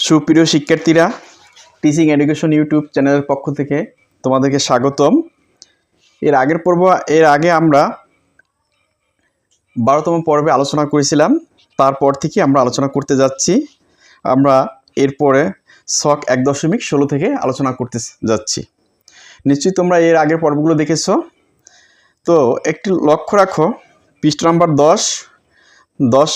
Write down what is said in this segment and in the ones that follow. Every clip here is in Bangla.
সুপ্রিয় শিক্ষার্থীরা, টিচিং এডুকেশন ইউটিউব চ্যানেলের পক্ষ থেকে তোমাদেরকে স্বাগতম। এর আগে আমরা 12তম পর্বে আলোচনা করেছিলাম। তারপর থেকে আমরা আলোচনা করতে যাচ্ছি। আমরা এরপরে ছক 1.16 থেকে আলোচনা করতে যাচ্ছি। নিশ্চয়ই তোমরা এর আগের পর্বগুলো দেখেছো। তো একটি লক্ষ্য রাখো, পৃষ্ঠা নাম্বার 10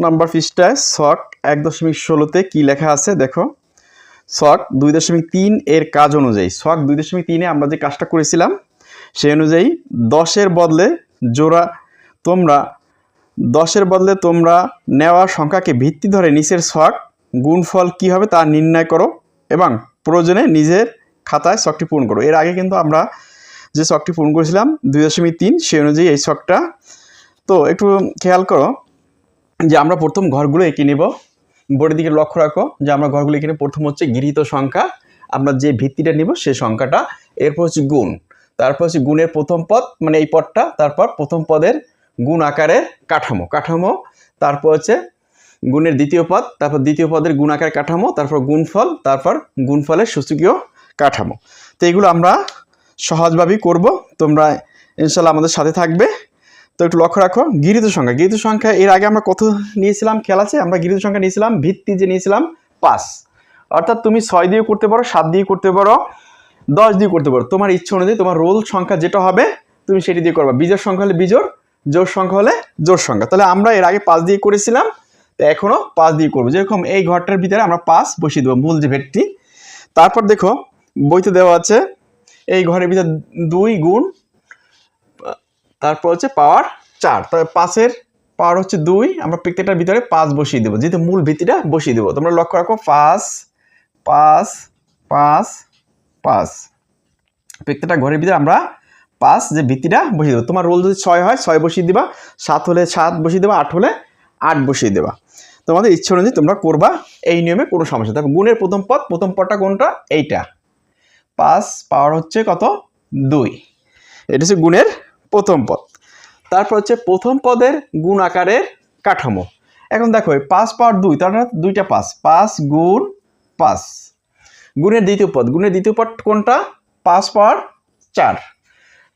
নম্বর পৃষ্ঠায় ছক 1.16-তে কী লেখা আছে দেখো। ছক 2.3 এর কাজ অনুযায়ী, ছক 2.3-এ আমরা যে কাজটা করেছিলাম সেই অনুযায়ী 10-এর বদলে তোমরা নেওয়া সংখ্যাকে ভিত্তি ধরে নিচের ছক গুণফল কী হবে তা নির্ণয় করো এবং প্রয়োজনে নিজের খাতায় ছকটি পূরণ করো। এর আগে কিন্তু আমরা যে ছকটি পূরণ করেছিলাম 2.3 সেই অনুযায়ী এই ছকটা। তো একটু খেয়াল করো যে আমরা প্রথম ঘরগুলো এঁকে নেব। বোর্ডের দিকে লক্ষ্য রাখো যে আমরা ঘরগুলো এখানে প্রথম হচ্ছে গৃহীত সংখ্যা, আমরা যে ভিত্তিটা নিব সেই সংখ্যাটা, এরপর হচ্ছে গুণ, তারপর হচ্ছে গুণের প্রথম পদ মানে এই পদটা, তারপর প্রথম পদের গুণ আকারের কাঠামো, তারপর হচ্ছে গুণের দ্বিতীয় পদ, তারপর দ্বিতীয় পদের গুণ আকার কাঠামো, তারপর গুণফল, তারপর গুণফলের সূচকীয় কাঠামো। তো এগুলো আমরা সহজভাবেই করব, তোমরা ইনশাল্লাহ আমাদের সাথে থাকবে। তো একটু লক্ষ্য রাখো গৃহীত সংখ্যা এর আগে আমরা কত নিয়েছিলাম খেয়াল আছে? আমরা গৃহীত সংখ্যা নিয়েছিলাম, ভিত্তি যে নিয়েছিলাম 5, অর্থাৎ তুমি 6 দিয়ে করতে পারো, 7 দিয়ে করতে পারো, 10 দিয়ে করতে পারো, তোমার ইচ্ছা অনুযায়ী তোমার রোল সংখ্যা যেটা হবে তুমি সেটি দিয়ে করবা। বিজোড় সংখ্যা হলে বিজোড়, জোড় সংখ্যা হলে জোড় সংখ্যা। তাহলে আমরা এর আগে 5 দিয়ে করেছিলাম, তো এখনও 5 দিয়ে করবো। যেরকম এই ঘরটার ভিতরে আমরা 5 বসিয়ে দেবো, মূল যে ভিত্তি। তারপর দেখো বইতে দেওয়া আছে এই ঘরের ভিতরে 2 গুণ, তারপর হচ্ছে পাওয়ার 4, তবে 5-এর পাওয়ার হচ্ছে 2, আমরা প্রত্যেকটার ভিতরে 5 বসিয়ে দেবো, যেহেতু মূল ভিত্তিটা বসিয়ে দেবো। তোমরা লক্ষ্য রাখো 5 5 5 5, প্রত্যেকটা ঘরের ভিতরে আমরা 5 যে ভিত্তিটা বসিয়ে দেবো। তোমার রোল যদি 6 হয় 6 বসিয়ে দিবা, 7 হলে 7 বসিয়ে দেবা, 8 হলে 8 বসিয়ে দেবা। তোমাদের ইচ্ছে অনুযায়ী তোমরা করবা, এই নিয়মে কোনো সমস্যা। তারপর গুণের প্রথম পদটা কোনটা? এইটা। 5 পাওয়ার হচ্ছে কত? 2, এটা হচ্ছে গুণের প্রথম পদ। তারপর হচ্ছে প্রথম পদের গুণ আকারের কাঠামো। এখন দেখো 5 পাওয়ার 2, তার মানে 2টা 5 গুণ 5। গুণের দ্বিতীয় পদ কোনটা? 5 পাওয়ার 4,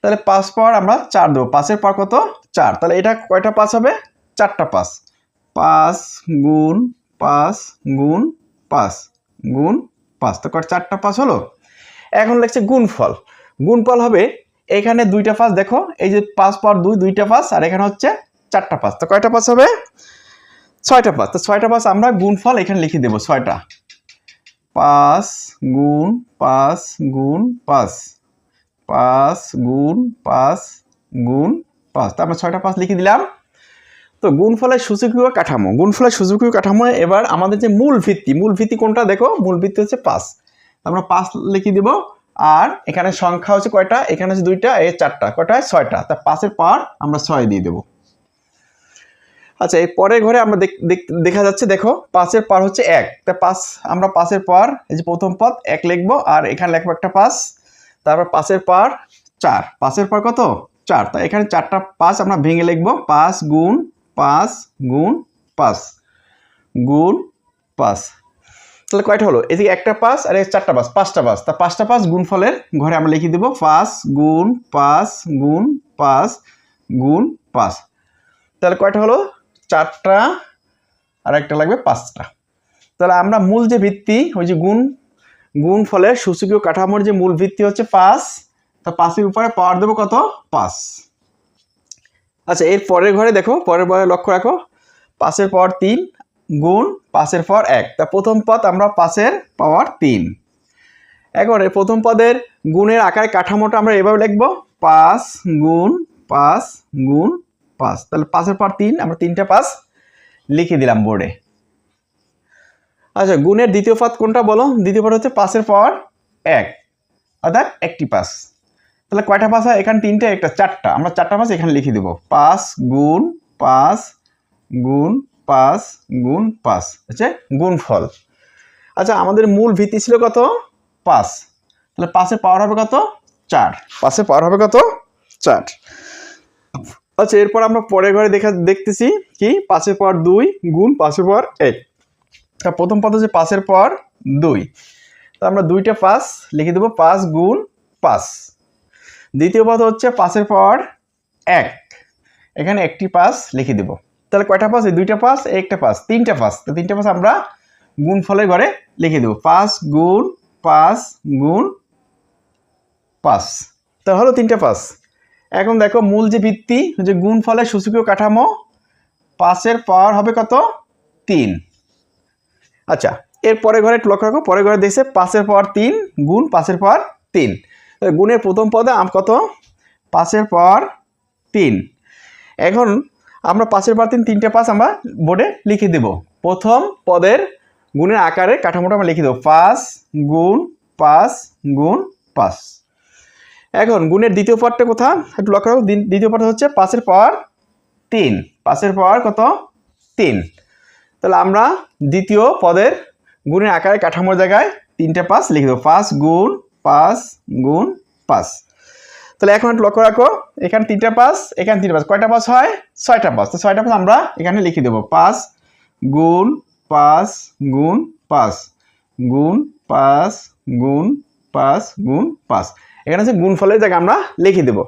তাহলে 5 পাওয়ার আমরা 4 দেবো, 5-এর পাওয়ার কত? 4, তাহলে এটা কয়টা 5 হবে? 4টা 5 গুণ 5 গুণ 5 গুণ 5, তো কত? 4টা 5 হলো। এখন লিখছে গুণফল হবে এখানে 2টা 5, দেখো এই যে 5 পাওয়ার 2টা 5, আর এখানে হচ্ছে 4টা 5, তো কয়টা 5 হবে? 6টা 5। তো 6টা 5 আমরা গুণফল এখানে লিখে দেবো 6টা। 5 গুণ 5 গুণ 5 5 গুণ 5 গুণ 5, তারপর 6টা 5 লিখে দিলাম। তো গুণফলের সূচকীয় কাঠামো এবার আমাদের যে মূল ভিত্তি কোনটা? দেখো মূল ভিত্তি হচ্ছে 5, আমরা 5 লিখে দিব। আর এখানে সংখ্যা হচ্ছে কয়টা? এখানে হচ্ছে 2টা, এই 4টা, কয়টা? 6টা। তা 5-এর পাওয়ার আমরা 6 দিয়ে দেব। আচ্ছা, এই পরের ঘরে আমরা দেখা যাচ্ছে, দেখো 5-এর পাওয়ার হচ্ছে 1, তা 5 আমরা 5-এর পাওয়ার এই যে প্রথম পদ 1 লিখবো, আর এখানে লিখবো একটা 5, তারপর 5-এর পাওয়ার 4, 5-এর পাওয়ার কত? 4, তা এখানে 4টা 5 আমরা ভেঙে লিখবো 5 গুণ 5 গুণ 5 গুণ 5, তাহলে কয়টা হলো? এদিকে একটা 5 আর এই 4টা 5, 5টা 5, তা 5টা 5 গুণফলের ঘরে আমরা লিখে দেবো 5 গুণ 5 গুণ 5 গুণ 5, তাহলে কয়টা হলো? 4টা, আর একটা লাগবে 5টা। তাহলে আমরা মূল যে ভিত্তি, ওই যে গুণফলের সূচকীয় কাঠামোর যে মূল ভিত্তি হচ্ছে 5, তা 5-এর উপরে পাওয়ার দেবো কত? 5। আচ্ছা, এর পরের ঘরে দেখো, পরের ঘরে লক্ষ্য রাখো 5-এর পাওয়ার 3 গুণ 5-এর পাওয়ার 1, তা প্রথম পদ আমরা 5-এর পাওয়ার 3। এখন এই প্রথম পদের গুণের আকারে কাঠামোটা আমরা এভাবে লিখবো 5 গুণ 5 গুণ 5, তাহলে 5-এর পাওয়ার 3, আমরা 3টা 5 লিখে দিলাম বোর্ডে। আচ্ছা, গুণের দ্বিতীয় পদ কোনটা বলো? দ্বিতীয় পদ হচ্ছে 5-এর পাওয়ার 1, অর্থাৎ একটি 5, তাহলে কয়টা 5 হয়? এখানে 3টা, একটা 4টা, আমরা 4টা 5 এখানে লিখে দেবো 5 গুণ 5 গুণ 5 গুণ 5 হচ্ছে গুণফল। আচ্ছা, আমাদের মূল ভিত্তি ছিল কত? 5, তাহলে 5-এর পাওয়ার হবে কত? 4, 5-এর পাওয়ার হবে কত? 4। আচ্ছা, এরপর আমরা পরের ঘরে দেখতেছি কি 5-এর পাওয়ার 2 গুণ 5-এর পাওয়ার 1, প্রথম পদ হচ্ছে 5 এর পর 2, তো আমরা 2টা 5 লিখে দেবো 5 গুণ 5। দ্বিতীয় পদ হচ্ছে 5 এর পর 1, এখানে একটি 5 লিখে দেব। তাহলে কয়টা 5? এই 2টা 5, একটা 5, 3টা 5। তো 3টা 5 আমরা গুণফলের ঘরে লিখে দেব 5 গুণ 5 গুণ 5, তা হলো 3টা 5। এখন দেখো মূল যে ভিত্তি যে গুণফলের সূচকীয় কাঠামো 5 এর পাওয়ার হবে কত? 3। আচ্ছা, এর পরে ঘরে একটু লক্ষ্য রাখো, পরের ঘরে দেখছে 5 এর পাওয়ার 3 গুণ 5 এর পাওয়ার 3। গুণের প্রথম পদে কত? 5 এর পাওয়ার 3। এখন আমরা 5 এর পাওয়ার 3, 3টে 5 আমরা বোর্ডে লিখে দেব। প্রথম পদের গুণের আকারে কাঠামোটা আমরা লিখে দেবো 5 গুণ 5 গুণ 5। এখন গুণের দ্বিতীয় পদটা কোথায় একটু লক্ষ্য রাখো, দ্বিতীয় পদ হচ্ছে 5 এর পাওয়ার 3, 5 এর পাওয়ার কত? 3। তাহলে আমরা দ্বিতীয় পদের গুণের আকারে কাঠামোর জায়গায় 3টে 5 লিখে দেবো 5 গুণ 5 গুণ 5। তাহলে এখন একটু লক্ষ্য রাখো, এখানে 3টে 5, এখানে 3টে 5, কয়টা 5 হয়? 6টা 5। তো 6টা 5 আমরা এখানে লিখে দেবো 5 গুণ 5 গুণ 5 গুণ 5 গুণ 5 গুণ 5। এখানে হচ্ছে গুণফলের জায়গায় আমরা লিখে দেব।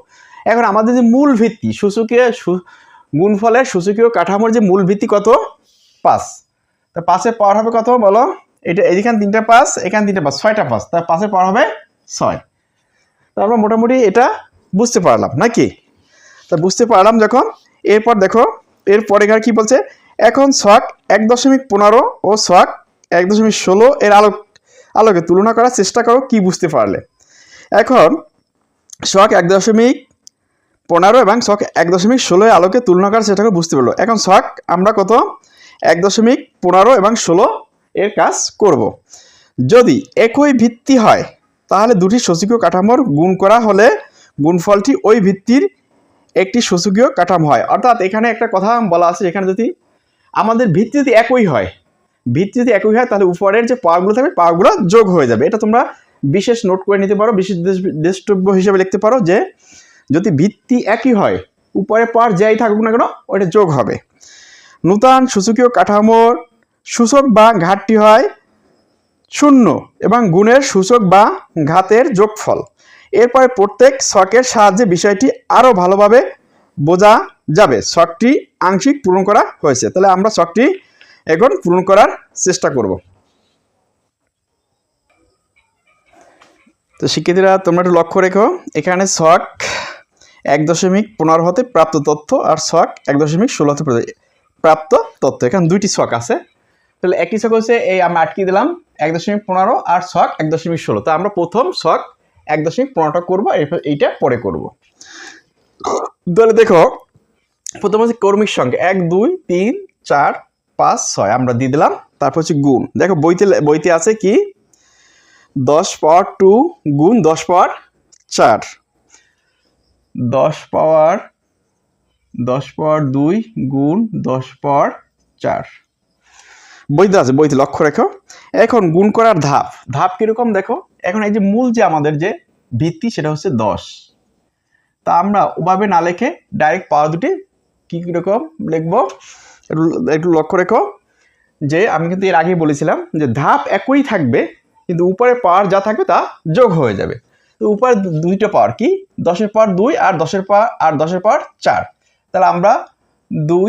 এখন আমাদের যে মূল ভিত্তি সূচকীয় গুণফলের সূচকীয় কাঠামোর যে মূল ভিত্তি কত? 5। তা 5 এর পাওয়ার হবে কত বলো? এটা এখানে 3টে 5, এখানে 3টে 5, 6টা 5। তার 5 এর পাওয়ার হবে 6। তো আমরা মোটামুটি এটা বুঝতে পারলাম নাকি? তা বুঝতে পারলাম যখন, এরপর দেখো এরপরে কি বলছে, এখন ছক 1.15 ও ছক 1.16 এর আলোকে তুলনা করার চেষ্টা করো, কি বুঝতে পারলে? এখন ছক 1.15 এবং ছক 1.16 এর আলোকে তুলনা করার চেষ্টা করে বুঝতে পারলো। এখন ছক আমরা কত 1.15 এবং 16 এর কাজ করব। যদি একই ভিত্তি হয় তাহলে দুটি সূচকীয় কাঠামোর গুণ করা হলে গুণফলটি ওই ভিত্তির একটি সূচকীয় কাঠামো হয়। অর্থাৎ এখানে একটা কথা বলা আছে, এখানে যদি আমাদের ভিত্তি যদি একই হয়, তাহলে উপরের যে পাওয়ারগুলো থাকবে পাওয়ারগুলো যোগ হয়ে যাবে। এটা তোমরা বিশেষ নোট করে নিতে পারো, বিশেষ দ্রষ্টব্য হিসেবে লিখতে পারো যে যদি ভিত্তি একই হয় উপরে পাওয়ার যাই থাকুক না কেন ওইটা যোগ হবে। নূতন সূচকীয় কাঠামোর সূচক বা ঘাতটি হয় 0 এবং গুণের সূচক বা ঘাতের যোগফল। এরপরে প্রত্যেক ছকের সাহায্যে বিষয়টি আরো ভালোভাবে বোঝা যাবে। ছকটি আংশিক পূরণ করা হয়েছে। তাহলে আমরা ছকটি এখন পূরণ করার চেষ্টা করব। তো শিক্ষার্থীরা তোমরা একটু লক্ষ্য রেখো, এখানে ছক 1.15 হতে প্রাপ্ত তথ্য আর ছক 1.16 হতে প্রাপ্ত তথ্য, এখানে দুইটি ছক আছে। তাহলে একটি ছক হচ্ছে এই আমরা আটকে দিলাম 1.15 আর ছক 1.16। তো আমরা প্রথম ছক 1.15টা করবো, এইটা পরে করব। তাহলে দেখো প্রথম হচ্ছে কর্মিক সংখ্যা 1 2 3 4 5 6 আমরা দিয়ে দিলাম। তারপর হচ্ছে গুণ, দেখো বইতে আছে কি 10 পাওয়ার 2 গুণ 10 পাওয়ার 4, 10 পাওয়ার 2 গুণ 10 পাওয়ার 4 বইতে আছে, বইতে লক্ষ্য রেখো। এখন গুণ করার ধাপ কিরকম দেখো, এখন এই যে মূল যে আমাদের যে ভিত্তি সেটা হচ্ছে 10। তা আমরা ওভাবে না লিখে ডাইরেক্ট পাওয়ার দুটি কিরকম লিখবো একটু লক্ষ্য রেখো, যে আমি কিন্তু এর আগেই বলেছিলাম যে ধাপ একই থাকবে কিন্তু উপরে পাওয়ার যা থাকবে তা যোগ হয়ে যাবে। তো উপরে দুইটা পাওয়ার কি 10 এর পাওয়ার 2 আর 10 এর পাওয়ার 4। তাহলে আমরা 2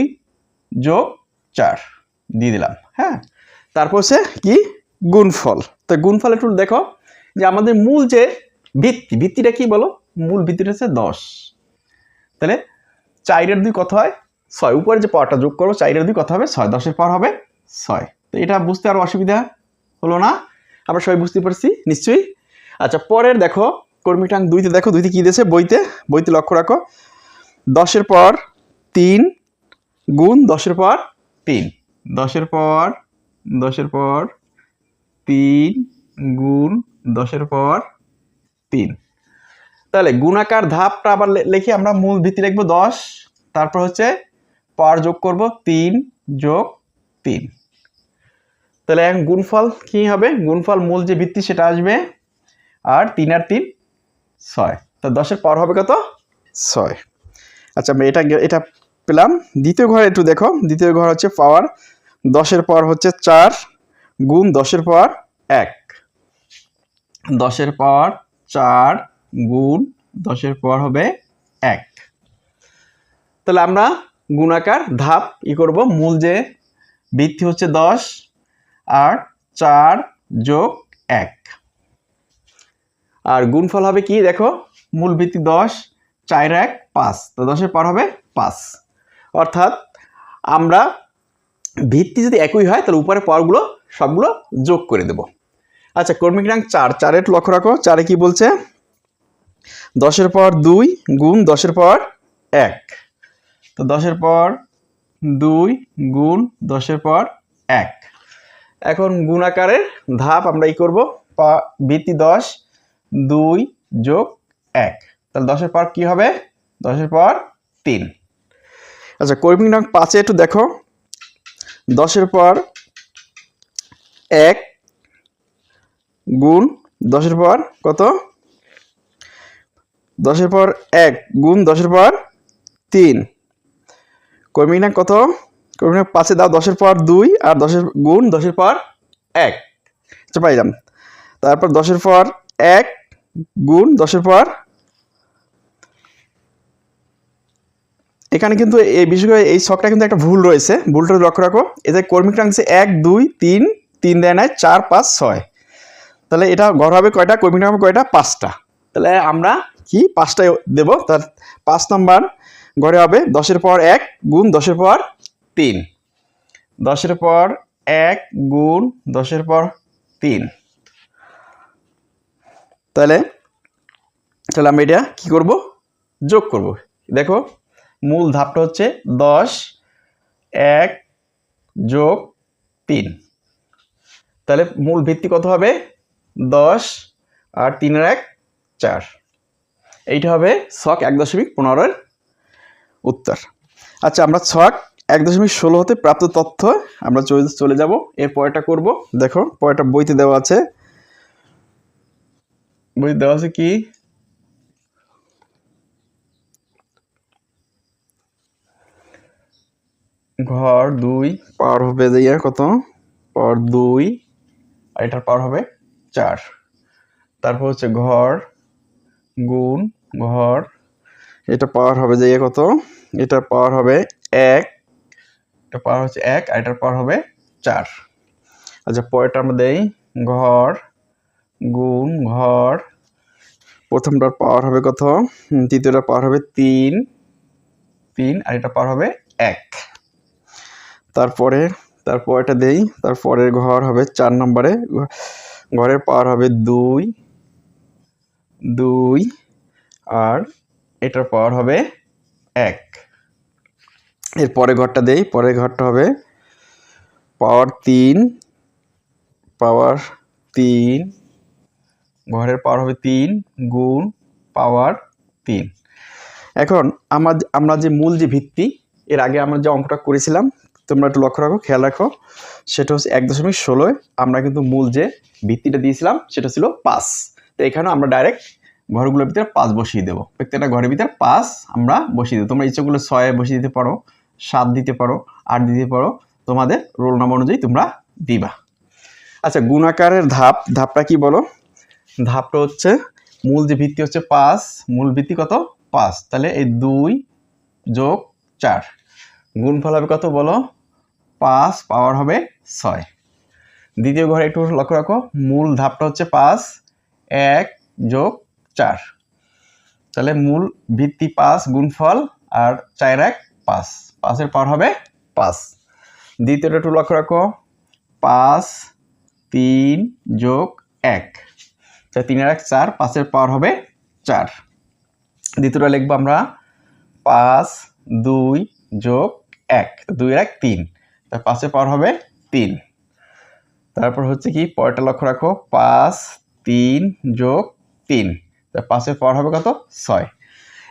যোগ 4 দিয়ে দিলাম। হ্যাঁ, তারপর হচ্ছে কি গুণফল। তো গুণফল একটু দেখো যে আমাদের মূল যে ভিত্তিটা কি বলো, মূল ভিত্তিটা হচ্ছে 10। তাহলে 4 এর 2 কত হয় 6, উপরে যে পাওয়ারটা যোগ করবো 4 এর 2 কত হবে 6, 10 এর পাওয়ার হবে 6। তো এটা বুঝতে আরো অসুবিধা হলো না? আমরা সবাই বুঝতে পারছি নিশ্চয়ই। আচ্ছা, পরের দেখো কর্মিটাং 2তে দেখো 2তে কি দিয়েছে, বইতে লক্ষ্য রাখো 10 এর পাওয়ার 3 গুণ 10 এর পাওয়ার 3, 10 এর পাওয়ার 3 গুণ 10 এর পাওয়ার 3। তাহলে গুণাকার ধাপটা আবার লিখি, আমরা মূল ভিত্তি লিখবো 10, তারপর হচ্ছে পাওয়ার যোগ করব 3 যোগ 3। তাহলে এখন গুণফল কি হবে, গুণফল মূল যে ভিত্তি সেটা আসবে আর 3 আর 3 6। তো 10 এর পাওয়ার হবে কত 6। আচ্ছা, আমরা এটা পেলাম। দ্বিতীয় ঘরে একটু দেখো, দ্বিতীয় ঘর হচ্ছে পাওয়ার 10 এর পাওয়ার হচ্ছে 4 গুণ 10-এর পাওয়ার 1, 10-এর পাওয়ার 4 গুণ 10-এর পাওয়ার হবে 1। তাহলে আমরা গুণাকার ধাপ করব, মূল যে ভিত্তি হচ্ছে 10 আর 4 যোগ 1, আর গুণফল হবে কি দেখো, মূল ভিত্তি 10, 4 1 5, তো 10-এর পাওয়ার হবে 5। অর্থাৎ আমরা ভিত্তি যদি একই হয় তাহলে উপরে পাওয়ারগুলো সবগুলো যোগ করে দেব। আচ্ছা, কর্মিক রাং 4, 4 লক্ষ্য রাখো, 4 কি বলছে, 10-এর পাওয়ার 2 গুণ 10-এর পাওয়ার 1, তো 10-এর পাওয়ার 2 গুণ 10-এর পাওয়ার 1। এখন গুণাকারের ধাপ আমরা করব, ভিত্তি 10, 2 যোগ 1, তাহলে 10-এর পাওয়ার কি হবে, 10-এর পাওয়ার 3। আচ্ছা, কর্মিক রাং 5 একটু দেখো, 10-এর পাওয়ার 1 গুণ 10-এর পাওয়ার কত, 10-এর পাওয়ার 1 গুণ 10-এর পাওয়ার 3। কর্মিক রাং কত, কর্মিক রাং 5-এ দাও 10-এর পাওয়ার 2 আর 10-এর গুণ 10-এর পাওয়ার 1, আচ্ছা পাইলাম। তারপর 10-এর পাওয়ার 1 গুণ 10-এর পাওয়ার, এখানে কিন্তু এই বিষয়ে এই ছকটা কিন্তু একটা ভুল রয়েছে, ভুলটা লক্ষ্য রাখো। এতে কর্মিক রাং 1 2 3, 3 দেয় নাই, 4 5 6, তাহলে এটা ঘর হবে কয়টা, কর্মিক রাং হবে কয়টা, 5টা। তাহলে আমরা কি 5টাই দেব, তার 5 নম্বর ঘরে হবে 10-এর পাওয়ার 1 গুণ 10-এর পাওয়ার 3, 10-এর পাওয়ার 1 গুণ 10-এর পাওয়ার 3। তাহলে আমরা এটা কি করব, যোগ করব। দেখো মূল ধাপটা হচ্ছে 10 1 যোগ 3, তাহলে মূল ভিত্তি কত হবে, 10 আর 3 এর 1 4, এইটা হবে ছক 1.15-এর উত্তর। আচ্ছা, আমরা ছক 1.16 হতে প্রাপ্ত তথ্য আমরা চলে যাব, এর পরেরটা করব। দেখো পরেরটা বইতে দেওয়া আছে, বইতে দেওয়া আছে কি, ঘর 2 পাওয়ার হবে কত, পাওয়ার 2 আর এটার পাওয়ার হবে 4। তারপর হচ্ছে ঘর গুণ ঘর, এটা পাওয়ার হবে কত, এটার পাওয়ার হবে 1, এটা পাওয়ার হচ্ছে 1 আর এটার পাওয়ার হবে 4। আচ্ছা, পরেরটা আমরা দেই, ঘর গুণ ঘর, প্রথমটার পাওয়ার হবে কত, দ্বিতীয়টার পাওয়ার হবে 3 আর এটা পাওয়ার হবে 1। তারপরেটা দেই, তারপরের ঘর হবে 4 নম্বরে, ঘরের পাওয়ার হবে 2 আর এটার পাওয়ার হবে 1। এর পরের ঘরটা দেই, পরের ঘরটা হবে পাওয়ার 3 ঘরের পাওয়ার হবে 3 গুণ পাওয়ার 3। এখন আমরা যে মূল যে ভিত্তি, এর আগে আমরা যে অঙ্কটা করেছিলাম তোমরা একটু লক্ষ্য রাখো, খেয়াল রাখো, সেটা হচ্ছে 1.16, আমরা কিন্তু মূল যে ভিত্তিটা দিয়েছিলাম সেটা ছিল 5। তো এখানে আমরা ডাইরেক্ট ঘরগুলোর ভিতরে 5 বসিয়ে দেবো, প্রত্যেকটা ঘরের ভিতরে 5 আমরা বসিয়ে দেবো। তোমরা ইচ্ছাগুলো 6 বসিয়ে দিতে পারো, 7 দিতে পারো, 8 দিতে পারো, তোমাদের রোল নাম্বার অনুযায়ী তোমরা দিবা। আচ্ছা, গুণাকারের ধাপটা কি বলো, ধাপটা হচ্ছে মূল যে ভিত্তি হচ্ছে 5, মূল ভিত্তি কত 5, তাহলে এই 2 যোগ 4, গুণফল হবে কত বলো, 5 পাওয়ার হবে 6। দ্বিতীয় ঘরে একটু লক্ষ্য রাখো, মূল ধাপটা হচ্ছে 5 1 যোগ 4, তাহলে মূল ভিত্তি 5 গুণফল আর 4 1 5, 5-এর পাওয়ার হবে 5। দ্বিতীয়টা একটু লক্ষ্য রাখো, 5 3 যোগ 1, 3 আর 1 4, 5-এর পাওয়ার হবে 4। দ্বিতীয়টা লিখবো আমরা 5 2 যোগ 1, 2 আর 1 3, তার 5-এর পাওয়ার হবে 3। তারপর হচ্ছে কি, পরেরটা লক্ষ্য রাখো, 5 3 যোগ 3, তার 5-এর পাওয়ার হবে কত 6।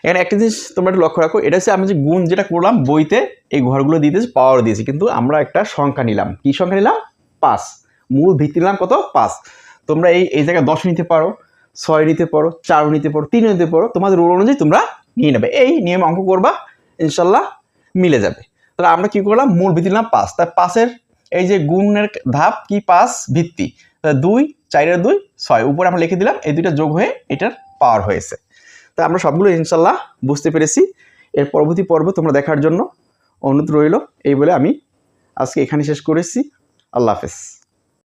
এখানে একটা জিনিস তোমরা একটু লক্ষ্য রাখো, এটা হচ্ছে আমি যে গুণ যেটা করলাম বইতে এই ঘরগুলো দিয়েছি, পাওয়ার দিয়েছি, কিন্তু আমরা একটা সংখ্যা নিলাম, কি সংখ্যা নিলাম, 5, মূল ভিত্তি নিলাম কত 5। তোমরা এই জায়গায় 10 নিতে পারো, 6 নিতে পারো, 4 নিতে পারো, 3 নিতে পারো, তোমাদের রোল অনুযায়ী তোমরা নিয়ে নেবে, এই নিয়ম অঙ্ক করবা, ইনশাল্লাহ মিলে যাবে। তাহলে আমরা কি করলাম, মূল ভিত্তি নিলাম 5, তাই 5-এর এই যে গুণের ধাপ কি 5 ভিত্তি, 2 4 2 6 উপরে আমরা লিখে দিলাম, এই দুইটা যোগ হয়ে এটার পাওয়ার হয়েছে। তা আমরা সবগুলো ইনশাল্লাহ বুঝতে পেরেছি। এর পরবর্তী পর্ব তোমরা দেখার জন্য অনুরোধ রইল। এই বলে আমি আজকে এখানে শেষ করেছি। আল্লাহ হাফেজ।